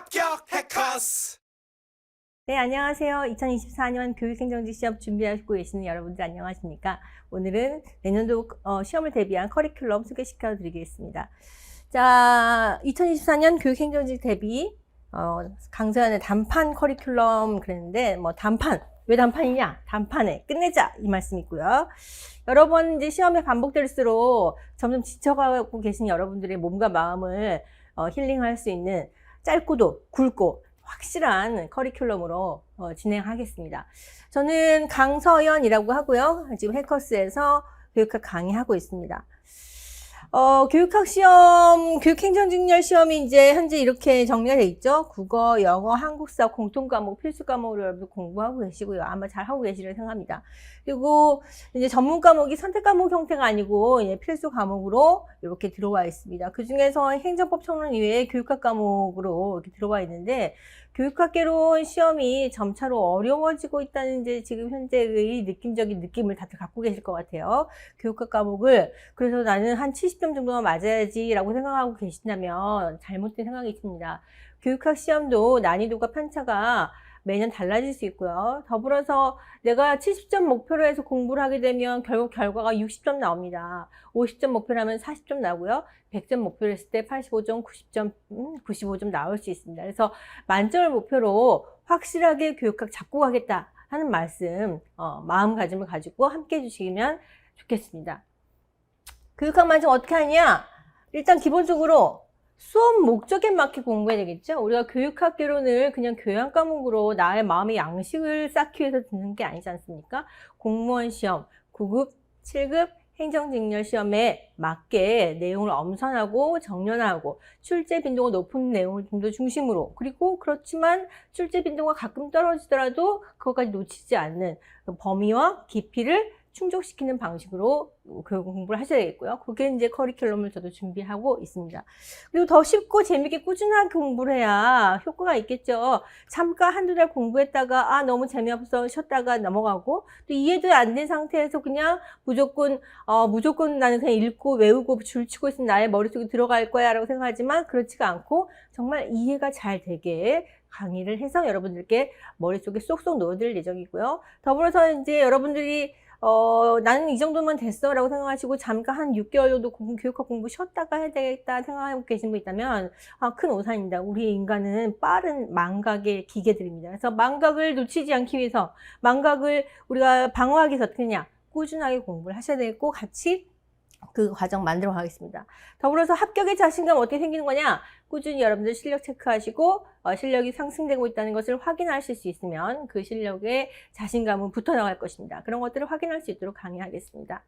합격 해커스. 네, 안녕하세요. 2024년 교육행정직 시험 준비하고 계시는 여러분들 안녕하십니까? 오늘은 내년도 시험을 대비한 커리큘럼 소개시켜 드리겠습니다. 자, 2024년 교육행정직 대비 강서연의 단판 커리큘럼 그랬는데 단판, 왜 단판이냐? 단판에 끝내자 이 말씀이고요. 여러 번 이제 시험에 반복될수록 점점 지쳐가고 계신 여러분들의 몸과 마음을 힐링할 수 있는 짧고도 굵고 확실한 커리큘럼으로 진행하겠습니다. 저는 강서연이라고 하고요. 지금 해커스에서 교육학 강의하고 있습니다. 교육학 시험, 교육행정직렬 시험이 이제 현재 이렇게 정리가 돼 있죠. 국어, 영어, 한국사 공통과목, 필수과목을 여러분 공부하고 계시고요. 아마 잘 하고 계시리라 생각합니다. 그리고 이제 전문 과목이 선택 과목 형태가 아니고 필수 과목으로 이렇게 들어와 있습니다. 그 중에서 행정법 청론 이외에 교육학 과목으로 이렇게 들어와 있는데, 교육학계로 시험이 점차로 어려워지고 있다는 이제 지금 현재의 느낌적인 느낌을 다들 갖고 계실 것 같아요. 교육학 과목을 그래서 나는 한 70점 정도만 맞아야지라고 생각하고 계신다면 잘못된 생각이 있습니다. 교육학 시험도 난이도가 편차가 매년 달라질 수 있고요. 더불어서 내가 70점 목표로 해서 공부를 하게 되면 결국 결과가 60점 나옵니다. 50점 목표로 하면 40점 나오고요. 100점 목표로 했을 때 85점, 90점, 95점 나올 수 있습니다. 그래서 만점을 목표로 확실하게 교육학 잡고 가겠다 하는 말씀, 마음가짐을 가지고 함께 해주시면 좋겠습니다. 교육학 만점 어떻게 하냐? 일단 기본적으로 수업 목적에 맞게 공부해야 되겠죠? 우리가 교육학개론을 그냥 교양 과목으로 나의 마음의 양식을 쌓기 위해서 듣는 게 아니지 않습니까? 공무원 시험, 9급, 7급, 행정직렬 시험에 맞게 내용을 엄선하고 정연하고 출제 빈도가 높은 내용을 좀 더 중심으로, 그리고 그렇지만 출제 빈도가 가끔 떨어지더라도 그것까지 놓치지 않는 범위와 깊이를 충족시키는 방식으로 교육 공부를 하셔야 되겠고요. 그게 이제 커리큘럼을 저도 준비하고 있습니다. 그리고 더 쉽고 재밌게 꾸준하게 공부를 해야 효과가 있겠죠. 잠깐 한두 달 공부했다가 너무 재미없어 쉬었다가 넘어가고, 또 이해도 안 된 상태에서 그냥 무조건 나는 그냥 읽고 외우고 줄치고 있으면 나의 머릿속에 들어갈 거야 라고 생각하지만 그렇지가 않고 정말 이해가 잘 되게 강의를 해서 여러분들께 머릿속에 쏙쏙 넣어드릴 예정이고요. 더불어서 이제 여러분들이 나는 이 정도면 됐어 라고 생각하시고 잠깐 한 6개월 정도 교육학 공부 쉬었다가 해야 되겠다 생각하고 계신 분 있다면 큰 오산입니다. 우리 인간은 빠른 망각의 기계들입니다. 그래서 망각을 놓치지 않기 위해서, 망각을 우리가 방어하기 위해서 어떻게 하냐? 꾸준하게 공부를 하셔야 되겠고 같이 그 과정 만들어 가겠습니다. 더불어서 합격의 자신감 어떻게 생기는 거냐? 꾸준히 여러분들 실력 체크하시고 실력이 상승되고 있다는 것을 확인하실 수 있으면 그 실력의 자신감은 붙어나갈 것입니다. 그런 것들을 확인할 수 있도록 강의하겠습니다.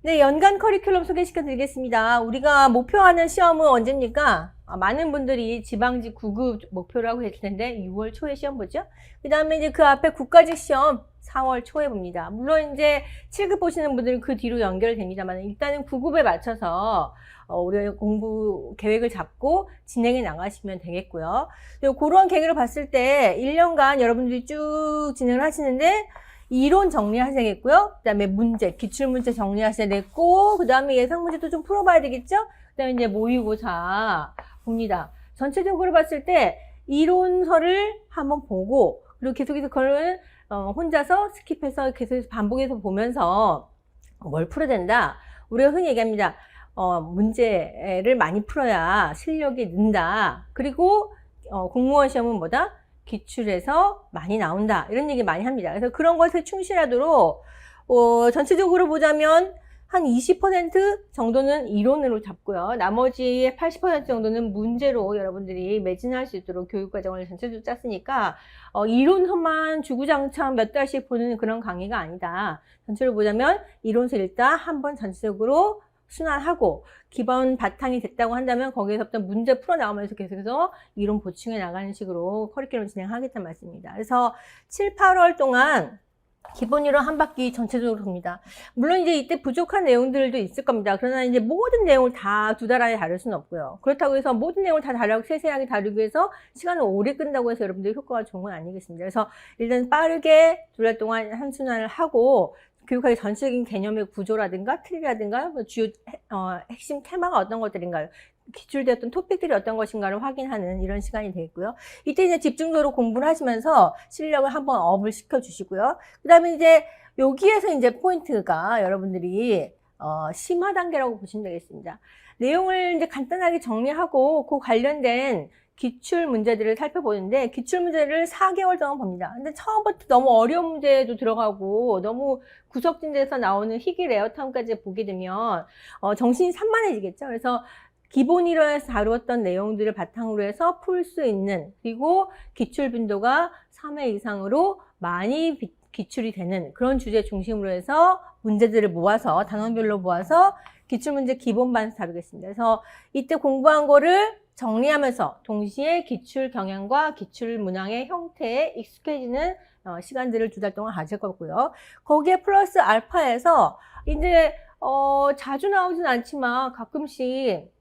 네, 연간 커리큘럼 소개시켜 드리겠습니다. 우리가 목표하는 시험은 언제입니까? 많은 분들이 지방직 9급 목표로 하고 계실 텐데 6월 초에 시험 보죠. 그 다음에 이제 그 앞에 국가직 시험 4월 초에 봅니다. 물론 이제 7급 보시는 분들은 그 뒤로 연결됩니다만 일단은 9급에 맞춰서 우리가 공부 계획을 잡고 진행해 나가시면 되겠고요. 그리고 그런 계획을 봤을 때 1년간 여러분들이 쭉 진행을 하시는데 이론 정리하셔야겠고요. 그 다음에 문제, 기출문제 정리하셔야 되겠고, 그 다음에 예상문제도 좀 풀어봐야 되겠죠? 그 다음에 이제 모의고사 봅니다. 전체적으로 봤을 때 이론서를 한번 보고, 그리고 계속해서 그걸 혼자서 스킵해서 계속해서 반복해서 보면서 뭘 풀어야 된다. 우리가 흔히 얘기합니다. 문제를 많이 풀어야 실력이 는다. 그리고 공무원 시험은 뭐다? 기출에서 많이 나온다. 이런 얘기 많이 합니다. 그래서 그런 것에 충실하도록 전체적으로 보자면 한 20% 정도는 이론으로 잡고요. 나머지 80% 정도는 문제로 여러분들이 매진할 수 있도록 교육과정을 전체적으로 짰으니까 이론서만 주구장창 몇 달씩 보는 그런 강의가 아니다. 전체로 보자면 이론서 일단 한번 전체적으로 순환하고 기본 바탕이 됐다고 한다면 거기에서부터 문제 풀어나가면서 계속해서 이론 보충해 나가는 식으로 커리큘럼 진행하겠다는 말씀입니다. 그래서 7, 8월 동안 기본 이론 한 바퀴 전체적으로 돕니다. 물론 이제 이때 부족한 내용들도 있을 겁니다. 그러나 이제 모든 내용을 다 두 달 안에 다룰 수는 없고요. 그렇다고 해서 모든 내용을 다 다루고 세세하게 다루기 위해서 시간을 오래 끈다고 해서 여러분들이 효과가 좋은 건 아니겠습니다. 그래서 일단 빠르게 두 달 동안 한순환을 하고 교육학의 전체적인 개념의 구조라든가 틀이라든가 주요 핵심 테마가 어떤 것들인가요? 기출되었던 토픽들이 어떤 것인가를 확인하는 이런 시간이 되겠고요. 이때 이제 집중적으로 공부를 하시면서 실력을 한번 업을 시켜주시고요. 그 다음에 이제 여기에서 이제 포인트가 여러분들이 심화 단계라고 보시면 되겠습니다. 내용을 이제 간단하게 정리하고 그 관련된 기출 문제들을 살펴보는데 기출 문제를 4개월 동안 봅니다. 근데 처음부터 너무 어려운 문제도 들어가고 너무 구석진데서 나오는 희귀 레어텀까지 보게 되면 정신이 산만해지겠죠. 그래서 기본 이론에서 다루었던 내용들을 바탕으로 해서 풀 수 있는, 그리고 기출 빈도가 3회 이상으로 많이 기출이 되는 그런 주제 중심으로 해서 문제들을 모아서 단원별로 모아서 기출문제 기본반에서 다루겠습니다. 그래서 이때 공부한 거를 정리하면서 동시에 기출 경향과 기출 문항의 형태에 익숙해지는 시간들을 2달 동안 가질 거고요. 거기에 플러스 알파에서 이제 자주 나오진 않지만 가끔씩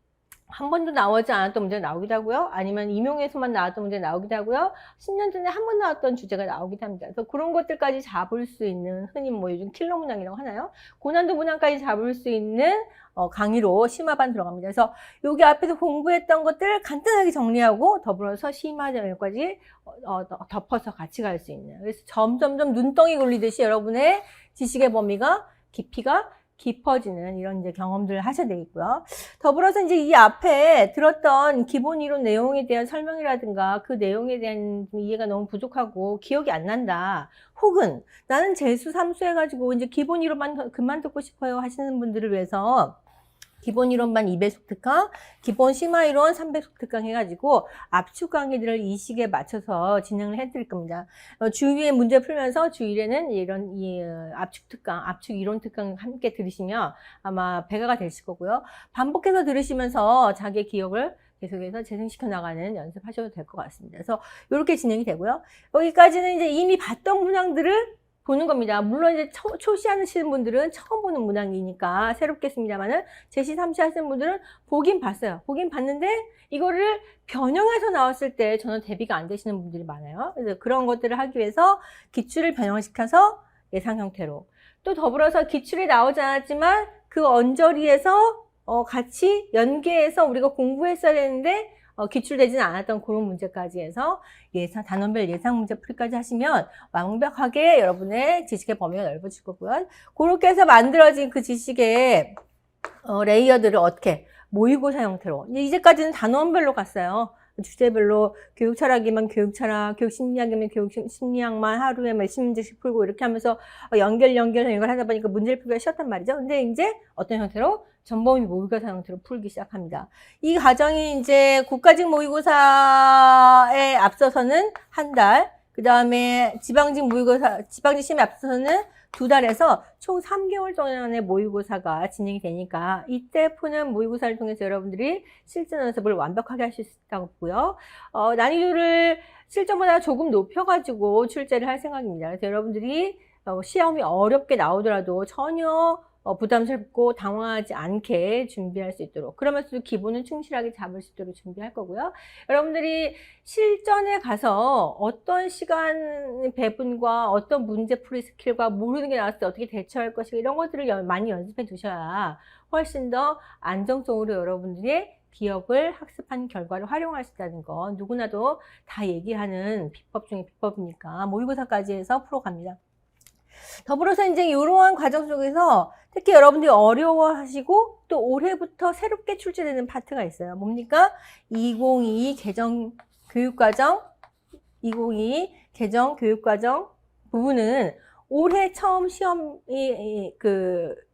한 번도 나오지 않았던 문제가 나오기도 하고요. 아니면 임용에서만 나왔던 문제가 나오기도 하고요. 10년 전에 한 번 나왔던 주제가 나오기도 합니다. 그래서 그런 것들까지 잡을 수 있는, 흔히 뭐 요즘 킬러 문항이라고 하나요? 고난도 문항까지 잡을 수 있는 강의로 심화반 들어갑니다. 그래서 여기 앞에서 공부했던 것들 간단하게 정리하고 더불어서 심화반까지 덮어서 같이 갈 수 있는. 그래서 점점점 눈덩이 굴리듯이 여러분의 지식의 범위가 깊이가 깊어지는 이런 이제 경험들을 하셔야 되겠고요. 더불어서 이제 이 앞에 들었던 기본 이론 내용에 대한 설명이라든가 그 내용에 대한 이해가 너무 부족하고 기억이 안 난다. 혹은 나는 재수, 삼수 해가지고 이제 기본 이론만 그만 듣고 싶어요 하시는 분들을 위해서 기본 이론만 2배속 특강, 기본 심화 이론 3배속 특강 해가지고 압축 강의들을 이 시기에 맞춰서 진행을 해드릴 겁니다. 주2에 문제 풀면서 주1에는 이런 압축 특강, 압축 이론 특강 함께 들으시면 아마 배가가 되실 거고요. 반복해서 들으시면서 자기의 기억을 계속해서 재생시켜 나가는 연습하셔도 될 것 같습니다. 그래서 이렇게 진행이 되고요. 여기까지는 이제 이미 봤던 문항들을 보는 겁니다. 물론 이제 초시하시는 분들은 처음 보는 문항이니까 새롭겠습니다만은 제시, 삼시 하시는 분들은 보긴 봤어요. 보긴 봤는데 이거를 변형해서 나왔을 때 전혀 대비가 안 되시는 분들이 많아요. 그래서 그런 것들을 하기 위해서 기출을 변형시켜서 예상 형태로, 또 더불어서 기출이 나오지 않았지만 그 언저리에서 같이 연계해서 우리가 공부했어야 되는데 기출되지는 않았던 그런 문제까지 해서 단원별 예상 문제 풀이까지 하시면 완벽하게 여러분의 지식의 범위가 넓어질 거고요. 그렇게 해서 만들어진 그 지식의 레이어들을 어떻게 모의고사 형태로, 이제까지는 단원별로 갔어요. 주제별로 교육 철학이면 교육 철학, 교육 심리학이면 교육 심리학만 하루에 몇십 문제씩 풀고 이렇게 하면서 연결 하다 보니까 문제를 풀기가 쉬웠단 말이죠. 근데 이제 어떤 형태로? 전범위 모의고사 형태로 풀기 시작합니다. 이 과정이 이제 국가직 모의고사에 앞서서는 한 달, 그 다음에 지방직 시험에 앞서서는 2달에서 총 3개월 동안의 모의고사가 진행이 되니까 이때 푸는 모의고사를 통해서 여러분들이 실전 연습을 완벽하게 하실 수 있다고 보고요. 난이도를 실전보다 조금 높여가지고 출제를 할 생각입니다. 그래서 여러분들이 시험이 어렵게 나오더라도 전혀 부담스럽고 당황하지 않게 준비할 수 있도록, 그러면서도 기본은 충실하게 잡을 수 있도록 준비할 거고요. 여러분들이 실전에 가서 어떤 시간 배분과 어떤 문제풀이 스킬과 모르는 게 나왔을 때 어떻게 대처할 것인가 이런 것들을 많이 연습해 두셔야 훨씬 더 안정적으로 여러분들의 기억을 학습한 결과를 활용할 수 있다는 거 누구나도 다 얘기하는 비법 중에 비법이니까 모의고사까지 해서 풀어갑니다. 더불어서 이제 이러한 과정 속에서 특히 여러분들이 어려워하시고 또 올해부터 새롭게 출제되는 파트가 있어요. 뭡니까? 2022 개정 교육과정, 2022 개정 교육과정 부분은 올해 처음 시험이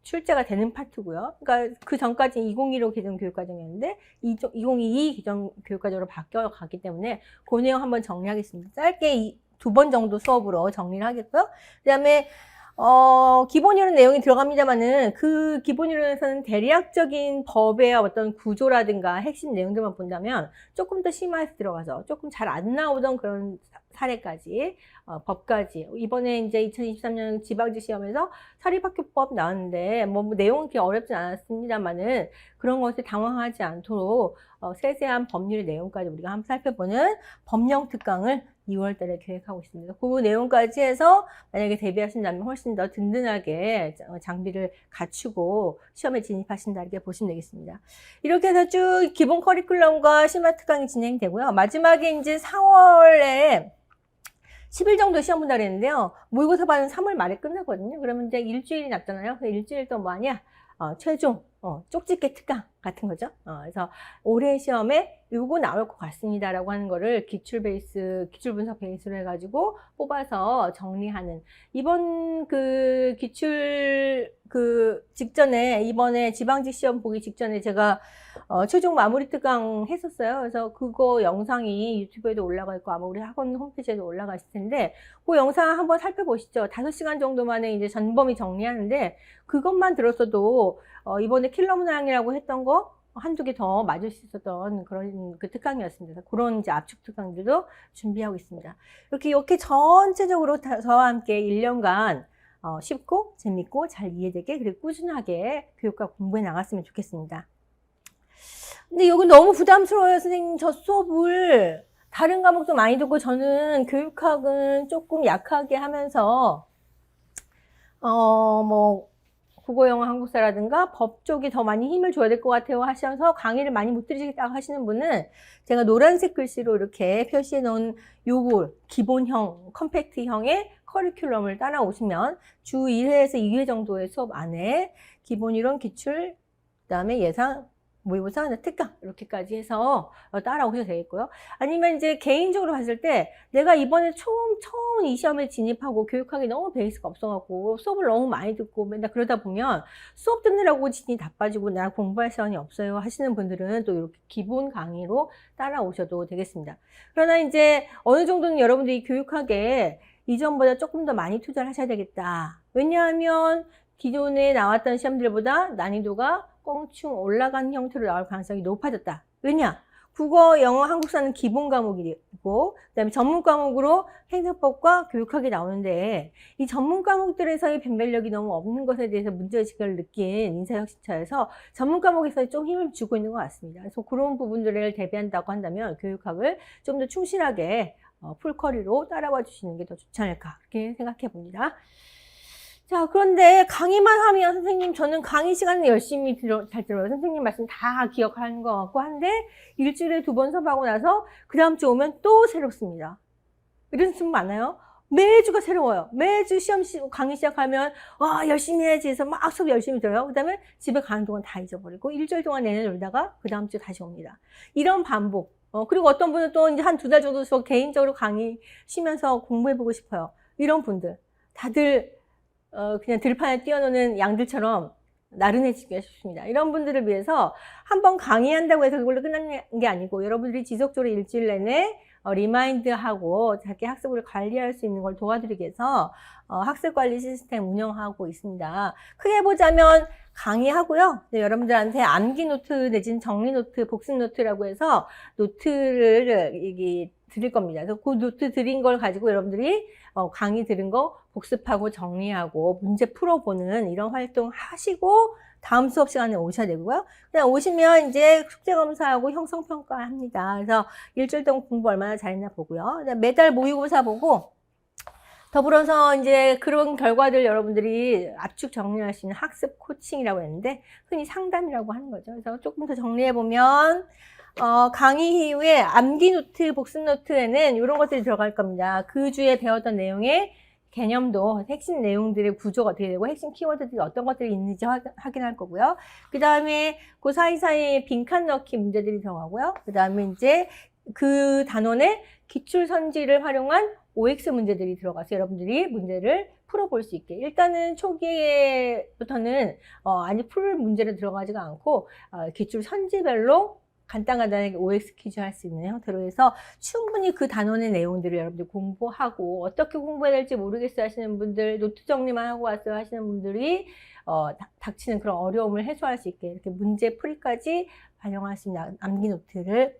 출제가 되는 파트고요. 그러니까 그 전까지 2015 개정 교육과정이었는데 2022 개정 교육과정으로 바뀌어가기 때문에 그 내용 한번 정리하겠습니다. 짧게 2번 정도 수업으로 정리를 하겠고요. 그 다음에 기본 이론 내용이 들어갑니다만은 그 기본 이론에서는 대략적인 법의 어떤 구조라든가 핵심 내용들만 본다면 조금 더 심화해서 들어가서 조금 잘 안 나오던 그런 사례까지 법까지, 이번에 이제 2023년 지방직 시험에서 사립학교법 나왔는데 뭐 내용은 그렇게 어렵진 않았습니다만은 그런 것에 당황하지 않도록 세세한 법률의 내용까지 우리가 한번 살펴보는 법령 특강을 2월 달에 계획하고 있습니다. 그 내용까지 해서 만약에 대비하신다면 훨씬 더 든든하게 장비를 갖추고 시험에 진입하신다 이렇게 보시면 되겠습니다. 이렇게 해서 쭉 기본 커리큘럼과 심화 특강이 진행되고요. 마지막에 이제 4월에 10일 정도 시험 본다 그랬는데요. 모의고사 반은 3월 말에 끝나거든요. 그러면 이제 일주일이 남잖아요. 일주일 동안 뭐 하냐? 최종 쪽집게 특강 같은 거죠. 그래서 올해 시험에 요거 나올 것 같습니다라고 하는 거를 기출 분석 베이스로 해가지고 뽑아서 정리하는 이번 기출 직전에 이번에 지방직 시험 보기 직전에 제가 최종 마무리 특강 했었어요. 그래서 그거 영상이 유튜브에도 올라가 있고 아마 우리 학원 홈페이지에도 올라가 있을 텐데 그 영상 한번 살펴보시죠. 5시간 정도 만에 이제 전범위 정리하는데 그것만 들었어도 이번에 킬러 문항이라고 했던 거 한두 개 더 맞을 수 있었던 그런 특강이었습니다. 그런 이제 압축 특강들도 준비하고 있습니다. 이렇게 전체적으로 저와 함께 1년간 쉽고 재밌고 잘 이해되게 그리고 꾸준하게 교육과 공부해 나갔으면 좋겠습니다. 근데 여기 너무 부담스러워요, 선생님. 저 수업을 다른 과목도 많이 듣고 저는 교육학은 조금 약하게 하면서 국어, 영어, 한국사라든가 법 쪽이 더 많이 힘을 줘야 될 것 같아요 하셔서 강의를 많이 못 들으시겠다고 하시는 분은 제가 노란색 글씨로 이렇게 표시해 놓은 요거 기본형, 컴팩트형의 커리큘럼을 따라오시면 주 1회에서 2회 정도의 수업 안에 기본 이론, 기출, 그 다음에 예상, 모의고사, 특강 이렇게까지 해서 따라오셔도 되겠고요. 아니면 이제 개인적으로 봤을 때 내가 이번에 처음 이 시험에 진입하고 교육학이 너무 베이스가 없어갖고 수업을 너무 많이 듣고 맨날 그러다 보면 수업 듣느라고 진이 다 빠지고 나 공부할 시간이 없어요 하시는 분들은 또 이렇게 기본 강의로 따라오셔도 되겠습니다. 그러나 이제 어느 정도는 여러분들이 교육학에 이전보다 조금 더 많이 투자를 하셔야 되겠다. 왜냐하면 기존에 나왔던 시험들보다 난이도가 껑충 올라간 형태로 나올 가능성이 높아졌다. 왜냐? 국어, 영어, 한국사는 기본 과목이고 그다음에 전문 과목으로 행정법과 교육학이 나오는데 이 전문 과목들에서의 변별력이 너무 없는 것에 대해서 문제의식을 느낀 인사혁신처에서 전문 과목에서 좀 힘을 주고 있는 것 같습니다. 그래서 그런 부분들을 대비한다고 한다면 교육학을 좀 더 충실하게 풀커리로 따라와 주시는 게 더 좋지 않을까 그렇게 생각해 봅니다. 자, 그런데 강의만 하면 선생님 저는 강의 시간을 열심히 잘 들어요. 선생님 말씀 다 기억하는 것 같고 한데 일주일에 2번 수업하고 나서 그 다음 주 오면 또 새롭습니다. 이런 수업 많아요. 매주가 새로워요. 매주 강의 시작하면 와 열심히 해야지 해서 막 수업 열심히 들어요. 그 다음에 집에 가는 동안 다 잊어버리고 일주일 동안 내내 놀다가 그 다음 주 다시 옵니다. 이런 반복. 그리고 어떤 분은 또 이제 한 2달 정도 수업 개인적으로 강의 쉬면서 공부해보고 싶어요. 이런 분들 다들 그냥 들판에 뛰어노는 양들처럼 나른해지기가 쉽습니다. 이런 분들을 위해서 한번 강의한다고 해서 그걸로 끝나는 게 아니고 여러분들이 지속적으로 일주일 내내 리마인드하고 자기 학습을 관리할 수 있는 걸 도와드리기 위해서 학습관리 시스템 운영하고 있습니다. 크게 보자면 강의하고요. 네, 여러분들한테 암기 노트 내지는 정리 노트, 복습 노트라고 해서 노트를 드릴 겁니다. 그래서 그 노트 드린 걸 가지고 여러분들이 강의 들은 거 복습하고 정리하고 문제 풀어보는 이런 활동 하시고 다음 수업 시간에 오셔야 되고요. 그냥 오시면 이제 숙제검사하고 형성평가합니다. 그래서 일주일 동안 공부 얼마나 잘했나 보고요. 매달 모의고사 보고 더불어서 이제 그런 결과들 여러분들이 압축 정리할 수 있는 학습 코칭이라고 했는데 흔히 상담이라고 하는 거죠. 그래서 조금 더 정리해보면 강의 이후에 암기 노트, 복습 노트에는 이런 것들이 들어갈 겁니다. 그 주에 배웠던 내용의 개념도 핵심 내용들의 구조가 어떻게 되고 핵심 키워드들이 어떤 것들이 있는지 확인할 거고요. 그 다음에 그 사이사이에 빈칸 넣기 문제들이 들어가고요. 그 다음에 이제 그 단원의 기출 선지를 활용한 OX 문제들이 들어가서 여러분들이 문제를 풀어볼 수 있게 일단은 초기에부터는 풀 문제를 들어가지가 않고 기출 선지별로 간단하게 OX 퀴즈 할 수 있는 형태로 해서 충분히 그 단원의 내용들을 여러분들 공부하고 어떻게 공부해야 될지 모르겠어요 하시는 분들 노트 정리만 하고 왔어요 하시는 분들이 닥치는 그런 어려움을 해소할 수 있게 이렇게 문제 풀이까지 반영할 수 있는 암기 노트를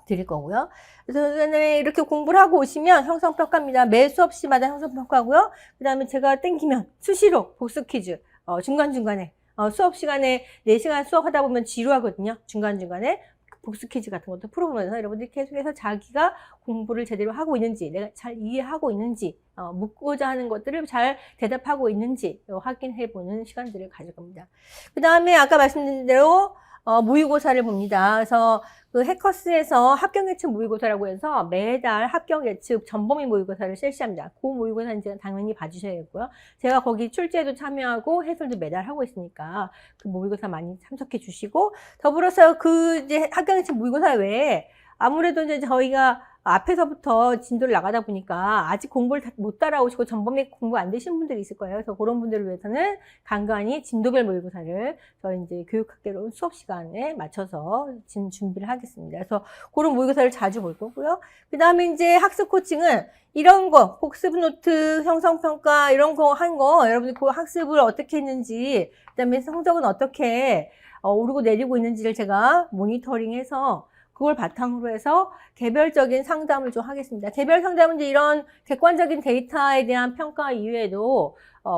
드릴 거고요. 그래서 이렇게 공부를 하고 오시면 형성평가입니다. 매 수업시마다 형성평가고요. 그 다음에 제가 땡기면 수시로 복습 퀴즈 중간중간에 수업 시간에 4시간 수업하다 보면 지루하거든요. 중간중간에 복수 퀴즈 같은 것도 풀어보면서 여러분들이 계속해서 자기가 공부를 제대로 하고 있는지, 내가 잘 이해하고 있는지, 묻고자 하는 것들을 잘 대답하고 있는지 확인해보는 시간들을 가질 겁니다. 그 다음에 아까 말씀드린 대로 모의고사를 봅니다. 그래서 그 해커스에서 합격 예측 모의고사라고 해서 매달 합격 예측 전범위 모의고사를 실시합니다. 그 모의고사는 이제 당연히 봐주셔야겠고요. 제가 거기 출제도 참여하고 해설도 매달 하고 있으니까 그 모의고사 많이 참석해 주시고, 더불어서 그 이제 합격 예측 모의고사 외에 아무래도 이제 저희가 앞에서부터 진도를 나가다 보니까 아직 공부를 못 따라오시고 전범위 공부 안 되신 분들이 있을 거예요. 그래서 그런 분들을 위해서는 간간히 진도별 모의고사를 저희 이제 교육학개론 수업 시간에 맞춰서 준비를 하겠습니다. 그래서 그런 모의고사를 자주 볼 거고요. 그 다음에 이제 학습 코칭은 이런 거, 복습 노트, 형성평가 이런 거 한 거, 여러분들 그 학습을 어떻게 했는지, 그 다음에 성적은 어떻게 오르고 내리고 있는지를 제가 모니터링해서 그걸 바탕으로 해서 개별적인 상담을 좀 하겠습니다. 개별 상담은 이제 이런 객관적인 데이터에 대한 평가 이외에도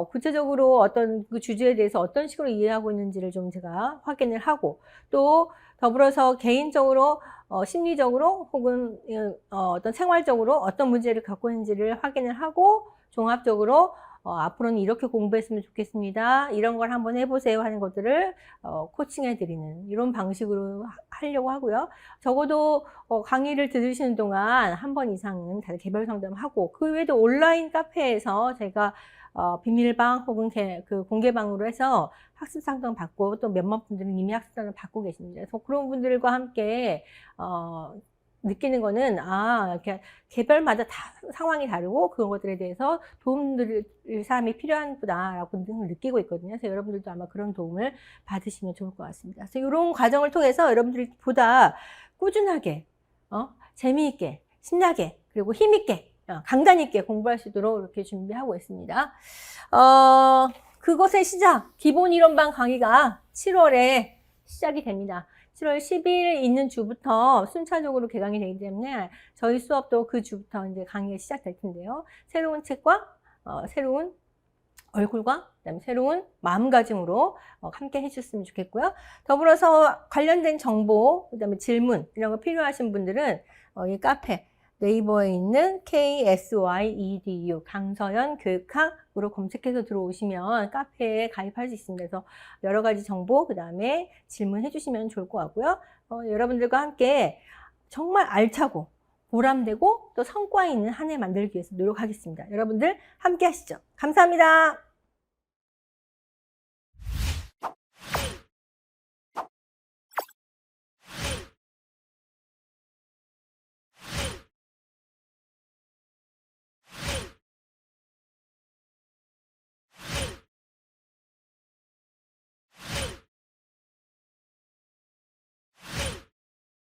구체적으로 어떤 그 주제에 대해서 어떤 식으로 이해하고 있는지를 좀 제가 확인을 하고, 또 더불어서 개인적으로 심리적으로 혹은 어떤 생활적으로 어떤 문제를 갖고 있는지를 확인을 하고, 종합적으로 앞으로는 이렇게 공부했으면 좋겠습니다. 이런 걸 한번 해보세요 하는 것들을 코칭해드리는 이런 방식으로 하려고 하고요. 적어도 강의를 들으시는 동안 한 번 이상은 다들 개별 상담하고, 그 외에도 온라인 카페에서 제가 비밀방 혹은 그 공개방으로 해서 학습 상담 받고, 또 몇몇 분들은 이미 학습 상담 받고 계십니다. 그래서 그런 분들과 함께 느끼는 거는, 이렇게 개별마다 다 상황이 다르고 그런 것들에 대해서 도움드릴 사람이 필요하구나라고 느끼고 있거든요. 그래서 여러분들도 아마 그런 도움을 받으시면 좋을 것 같습니다. 그래서 이런 과정을 통해서 여러분들이 보다 꾸준하게, 재미있게, 신나게, 그리고 힘있게, 강단 있게 공부할 수 있도록 이렇게 준비하고 있습니다. 그것의 시작, 기본 이론반 강의가 7월에 시작이 됩니다. 7월 10일 있는 주부터 순차적으로 개강이 되기 때문에 저희 수업도 그 주부터 이제 강의가 시작될 텐데요. 새로운 책과 새로운 얼굴과 그다음에 새로운 마음가짐으로 함께 해주셨으면 좋겠고요. 더불어서 관련된 정보, 그다음에 질문 이런 거 필요하신 분들은 이 카페 네이버에 있는 KSYEDU 강서연 교육학으로 검색해서 들어오시면 카페에 가입할 수 있습니다. 그래서 여러 가지 정보, 그 다음에 질문해 주시면 좋을 것 같고요. 여러분들과 함께 정말 알차고 보람되고 또 성과 있는 한 해 만들기 위해서 노력하겠습니다. 여러분들 함께 하시죠. 감사합니다.